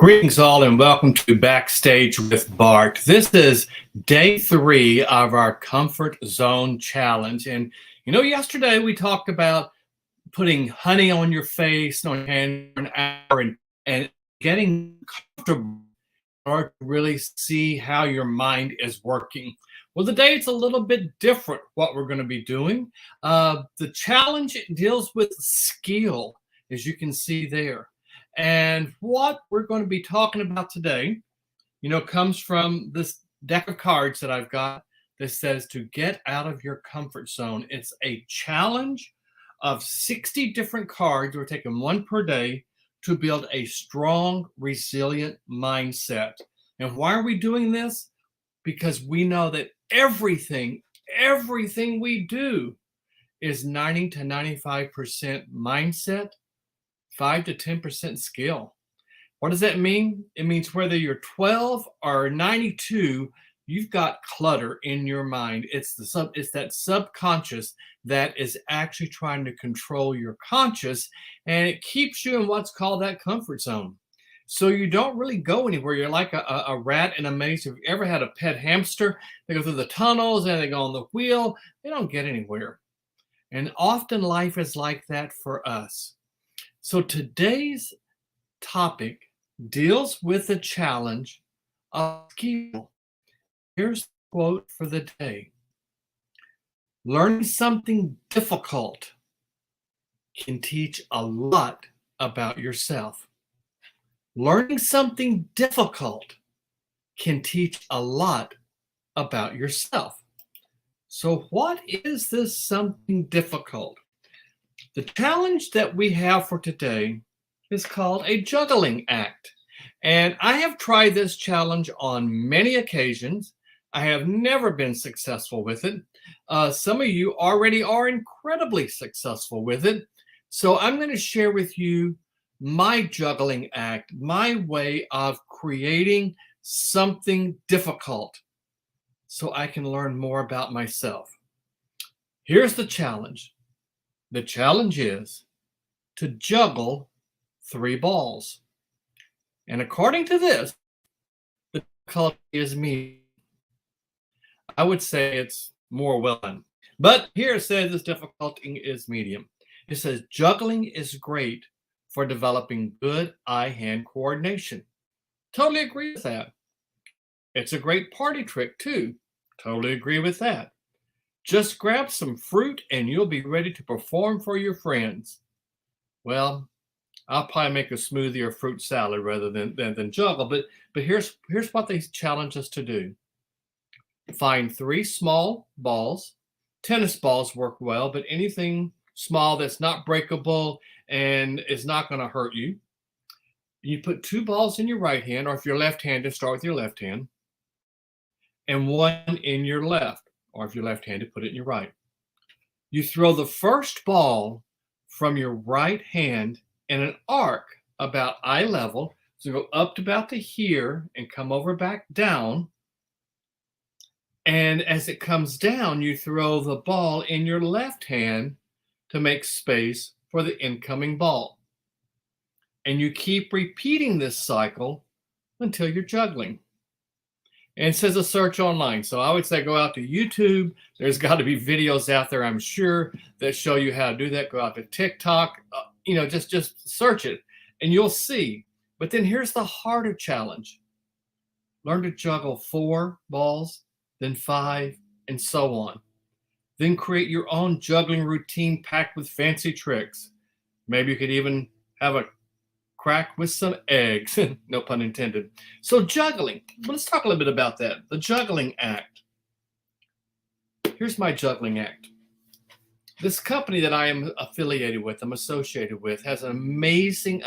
Greetings all and welcome to Backstage with Bart. This is day 3 of our Comfort Zone Challenge. And yesterday we talked about putting honey on your face, on your hand for an hour and getting comfortable in order to really see how your mind is working. Well, today it's a little bit different what we're going to be doing. The challenge deals with skill, as you can see there. And what we're going to be talking about today, comes from this deck of cards that I've got that says to get out of your comfort zone. It's a challenge of 60 different cards. We're taking one per day to build a strong, resilient mindset. And why are we doing this? Because we know that everything we do is 90 to 95% mindset, 5 to 10% skill. What does that mean? It means whether you're 12 or 92, you've got clutter in your mind. It's that subconscious that is actually trying to control your conscious, and it keeps you in what's called that comfort zone. So you don't really go anywhere. You're like a rat in a maze. If you ever had a pet hamster, they go through the tunnels and they go on the wheel. They don't get anywhere. And often life is like that for us. So today's topic deals with the challenge of skill. Here's the quote for the day. Learning something difficult can teach a lot about yourself. Learning something difficult can teach a lot about yourself. So what is this something difficult? The challenge that we have for today is called a juggling act. And I have tried this challenge on many occasions. I have never been successful with it. Some of you already are incredibly successful with it. So I'm going to share with you my juggling act, my way of creating something difficult so I can learn more about myself. Here's the challenge. The challenge is to juggle 3 balls. And according to this, the difficulty is medium. I would say it's more well done. But here it says this difficulty is medium. It says juggling is great for developing good eye-hand coordination. Totally agree with that. It's a great party trick too. Totally agree with that. Just grab some fruit and you'll be ready to perform for your friends. Well, I'll probably make a smoothie or fruit salad rather than juggle, but here's what they challenge us to do. Find 3 small balls. Tennis balls work well, but anything small that's not breakable and is not going to hurt you. You put 2 balls in your right hand, or if you're left-handed, start with your left hand, and 1 in your left. Or if you're left-handed, put it in your right. You throw the first ball from your right hand in an arc about eye level. So go up to about to here and come over back down. And as it comes down, you throw the ball in your left hand to make space for the incoming ball. And you keep repeating this cycle until you're juggling. And it says a search online. So I would say go out to YouTube. There's got to be videos out there, I'm sure, that show you how to do that. Go out to TikTok. Just search it and you'll see. But then here's the harder challenge. Learn to juggle 4 balls, then 5, and so on. Then create your own juggling routine packed with fancy tricks. Maybe you could even have a crack with some eggs, no pun intended. So juggling, let's talk a little bit about that. The juggling act. Here's my juggling act. This company that I am affiliated with, I'm associated with, has an amazing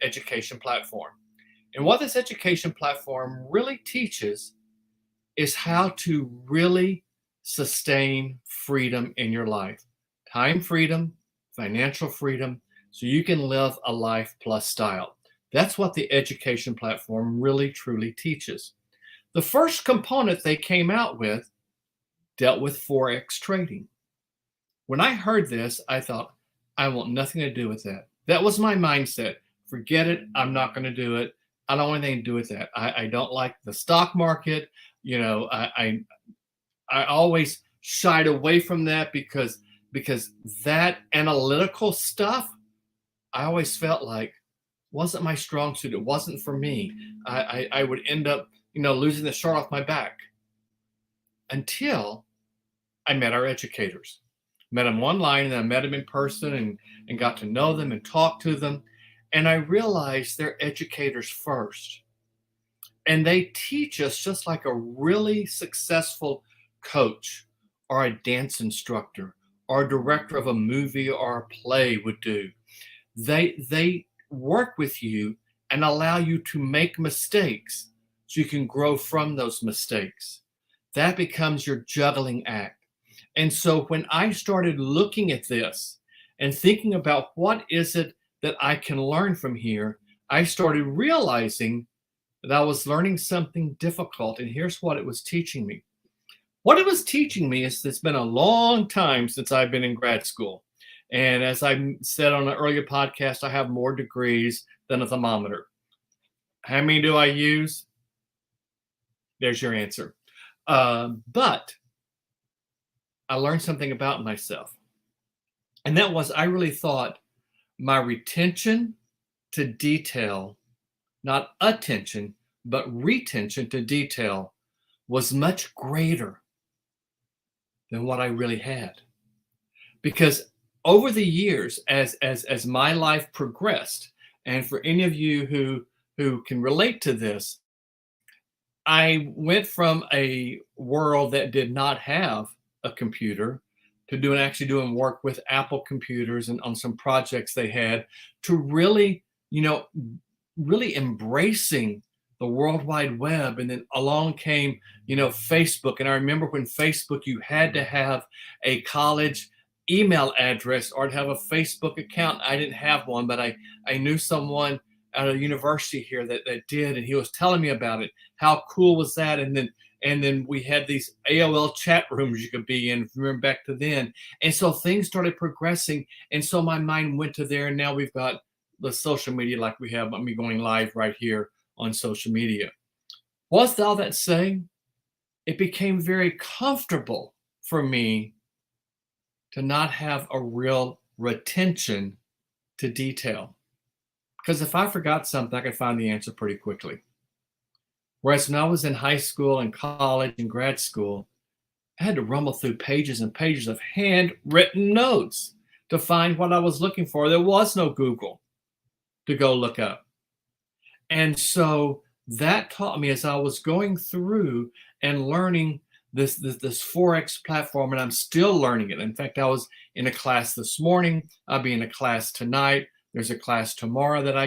education platform. And what this education platform really teaches is how to really sustain freedom in your life. Time freedom, financial freedom, so you can live a life plus style. That's what the education platform really, truly teaches. The first component they came out with dealt with Forex trading. When I heard this, I thought, I want nothing to do with that. That was my mindset. Forget it. I'm not going to do it. I don't want anything to do with that. I don't like the stock market. You know, I always shied away from that because that analytical stuff, I always felt like wasn't my strong suit. It wasn't for me. I would end up, losing the shirt off my back until I met our educators. Met them online, and then I met them in person and got to know them and talk to them. And I realized they're educators first. And they teach us just like a really successful coach or a dance instructor or a director of a movie or a play would do. They work with you and allow you to make mistakes so you can grow from those mistakes. That becomes your juggling act. And so when I started looking at this and thinking about what is it that I can learn from here, I started realizing that I was learning something difficult. And here's what it was teaching me. What it was teaching me is it's been a long time since I've been in grad school. And as I said on an earlier podcast, I have more degrees than a thermometer. How many do I use? There's your answer. But I learned something about myself. And that was I really thought my retention to detail, not attention, but retention to detail was much greater than what I really had. Because over the years, as my life progressed, and for any of you who can relate to this, I went from a world that did not have a computer to actually doing work with Apple computers and on some projects they had to really, really embracing the World Wide Web. And then along came, Facebook. And I remember when Facebook, you had to have a college email address or to have a Facebook account. I didn't have one, but I knew someone at a university here that did, and he was telling me about it. How cool was that? And then we had these AOL chat rooms you could be in, remember back to then. And so things started progressing. And so my mind went to there. And now we've got the social media like we have me going live right here on social media. What's all that saying? It became very comfortable for me to not have a real retention to detail. Because if I forgot something, I could find the answer pretty quickly. Whereas when I was in high school and college and grad school, I had to rumble through pages and pages of handwritten notes to find what I was looking for. There was no Google to go look up. And so that taught me as I was going through and learning this Forex platform, and I'm still learning it. In fact, I was in a class this morning. I'll be in a class tonight. There's a class tomorrow that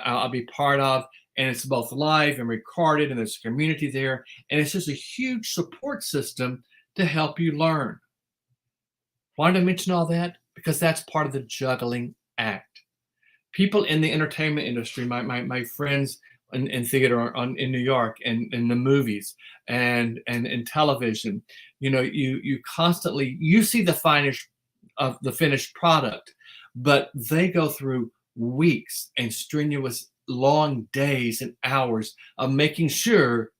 I'll be part of, and it's both live and recorded, and there's a community there, and it's just a huge support system to help you learn. Why did I mention all that? Because that's part of the juggling act. People in the entertainment industry, my friends in theater in New York and in the movies and in television, you constantly see the finished product, but they go through weeks and strenuous long days and hours of making sure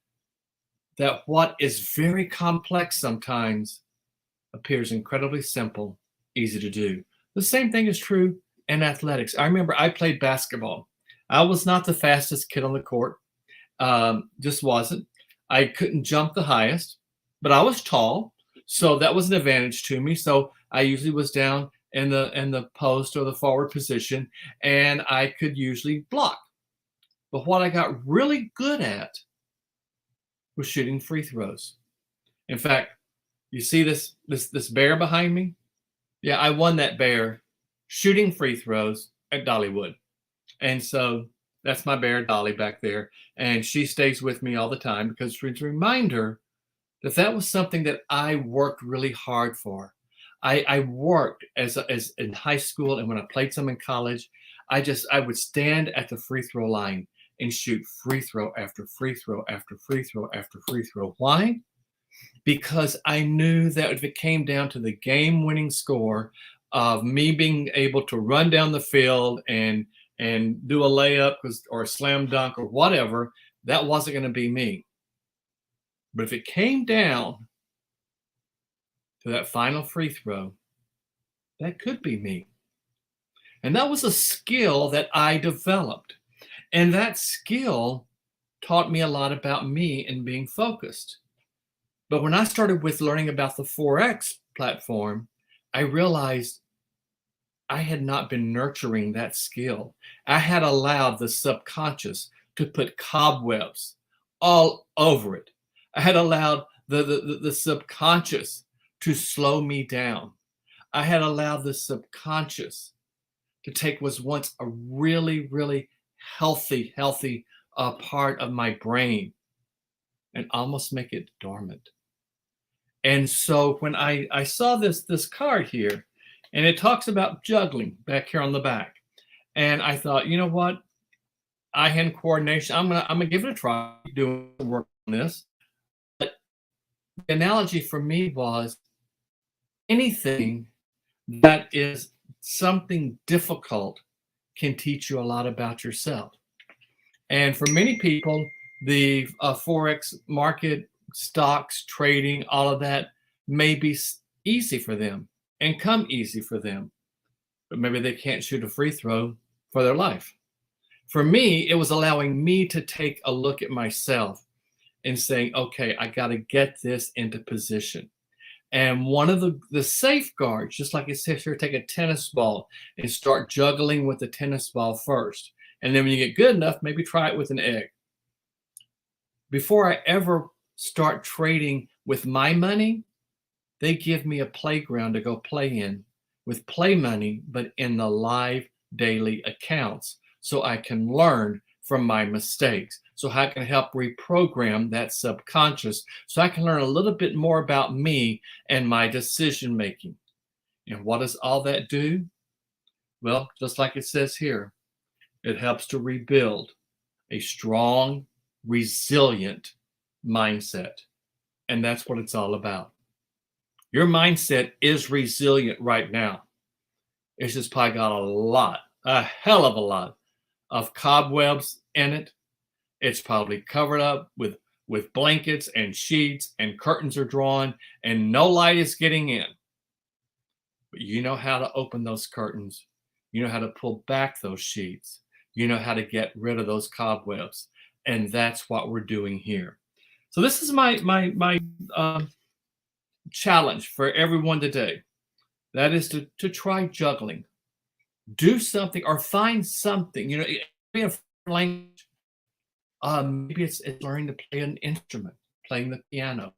that what is very complex sometimes appears incredibly simple, easy to do. The same thing is true in athletics. I remember I played basketball. I was not the fastest kid on the court. Just wasn't. I couldn't jump the highest, but I was tall, so that was an advantage to me. So I usually was down in the post or the forward position, and I could usually block. But what I got really good at was shooting free throws. In fact, you see this bear behind me? Yeah, I won that bear shooting free throws at Dollywood. And so that's my bear, Dolly, back there. And she stays with me all the time because it's a reminder that was something that I worked really hard for. I worked as in high school, and when I played some in college, I would stand at the free throw line and shoot free throw after free throw after free throw after free throw. Why? Because I knew that if it came down to the game-winning score of me being able to run down the field and and do a layup or a slam dunk or whatever, that wasn't going to be me. But if it came down to that final free throw, that could be me. And that was a skill that I developed. And that skill taught me a lot about me and being focused. But when I started with learning about the Forex platform, I realized I had not been nurturing that skill. I had allowed the subconscious to put cobwebs all over it. I had allowed the subconscious to slow me down. I had allowed the subconscious to take was once a really, really healthy part of my brain and almost make it dormant. And so when I saw this card here, and it talks about juggling back here on the back, and I thought, you know what, eye-hand coordination, I'm gonna give it a try, doing work on this. But the analogy for me was anything that is something difficult can teach you a lot about yourself. And for many people, the Forex market, stocks, trading, all of that may be easy for them and come easy for them, but maybe they can't shoot a free throw for their life. For me, it was allowing me to take a look at myself and saying, okay, I got to get this into position. And one of the safeguards, just like it says here, take a tennis ball and start juggling with the tennis ball first. And then when you get good enough, maybe try it with an egg. Before I ever start trading with my money, they give me a playground to go play in with play money, but in the live daily accounts, so I can learn from my mistakes, so I can help reprogram that subconscious, so I can learn a little bit more about me and my decision making. And what does all that do? Well, just like it says here, it helps to rebuild a strong, resilient mindset. And that's what it's all about. Your mindset is resilient right now. It's just probably got a hell of a lot of cobwebs in it. It's probably covered up with blankets and sheets, and curtains are drawn and no light is getting in. But you know how to open those curtains. You know how to pull back those sheets. You know how to get rid of those cobwebs. And that's what we're doing here. So this is my challenge for everyone today. That is to try juggling. Do something or find something. You know, maybe a language. Maybe it's learning to play an instrument, playing the piano.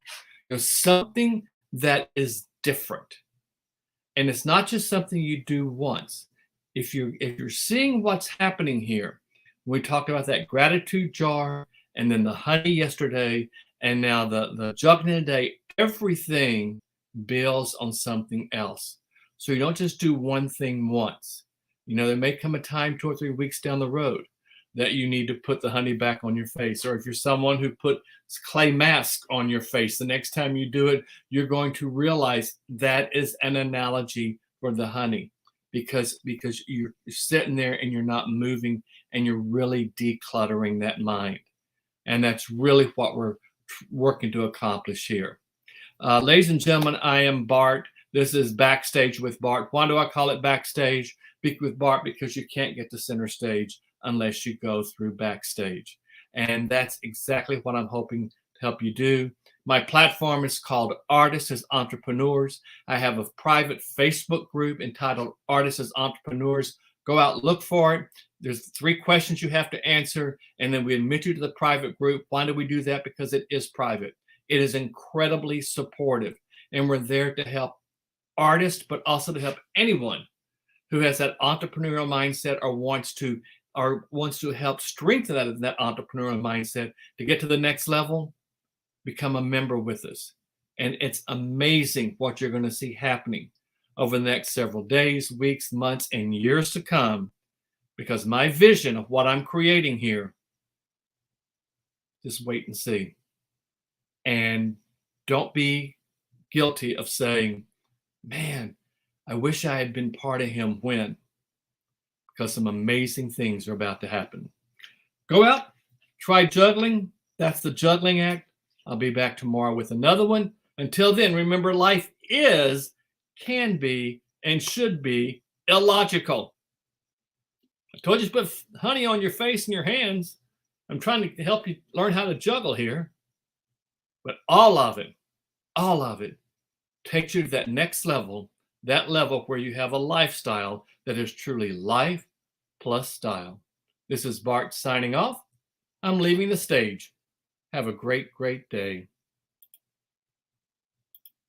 There's something that is different, and it's not just something you do once. If you're seeing what's happening here, we talked about that gratitude jar, and then the honey yesterday, and now the juggling today. Everything builds on something else. So you don't just do one thing once. You know, there may come a time 2 or 3 weeks down the road that you need to put the honey back on your face. Or if you're someone who put clay mask on your face, the next time you do it, you're going to realize that is an analogy for the honey, because you're sitting there and you're not moving and you're really decluttering that mind. And that's really what we're working to accomplish here. Ladies and gentlemen, I am Bart. This is Backstage with Bart. Why do I call it Backstage with Bart? Because you can't get to center stage unless you go through Backstage. And that's exactly what I'm hoping to help you do. My platform is called Artists as Entrepreneurs. I have a private Facebook group entitled Artists as Entrepreneurs. Go out, look for it. There's 3 questions you have to answer, and then we admit you to the private group. Why do we do that? Because it is private. It is incredibly supportive, and we're there to help artists, but also to help anyone who has that entrepreneurial mindset or wants to help strengthen that entrepreneurial mindset to get to the next level. Become a member with us, and it's amazing what you're going to see happening over the next several days, weeks, months, and years to come, because my vision of what I'm creating here, just wait and see. And don't be guilty of saying, man, I wish I had been part of him when. because some amazing things are about to happen. Go out, try juggling. That's the Juggling Act. I'll be back tomorrow with another one. Until then, remember, life is, can be, and should be illogical. I told you to put honey on your face and your hands. I'm trying to help you learn how to juggle here. But all of it takes you to that next level, that level where you have a lifestyle that is truly life plus style. This is Bart signing off. I'm leaving the stage. Have a great, great day.